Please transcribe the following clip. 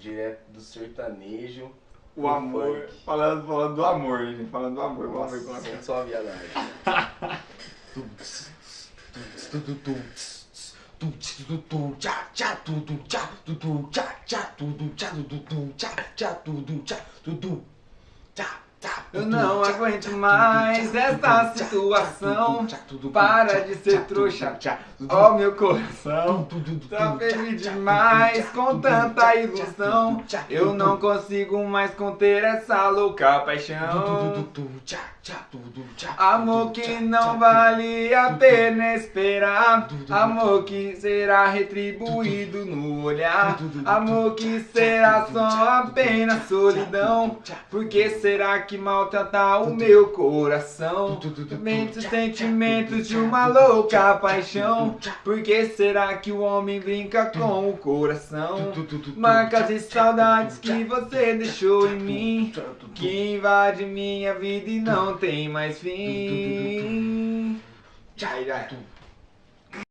direto do sertanejo. O amor, funk. falando do amor, gente, falando do amor, o amor com a Nossa, fé. sente só a viadagem. Eu não aguento mais essa situação. Para de ser trouxa, ó meu coração. Tá feliz demais com tanta ilusão. Eu não consigo mais conter essa louca paixão. Amor que não vale a pena esperar. Amor que será retribuído no olhar. Amor que será só apenas solidão. Por que será que maltrata o meu coração? Mente sentimentos de uma louca paixão. Por que será que o homem brinca com o coração? Marcas e saudades que você deixou em mim, que invade minha vida e não tem mais fim.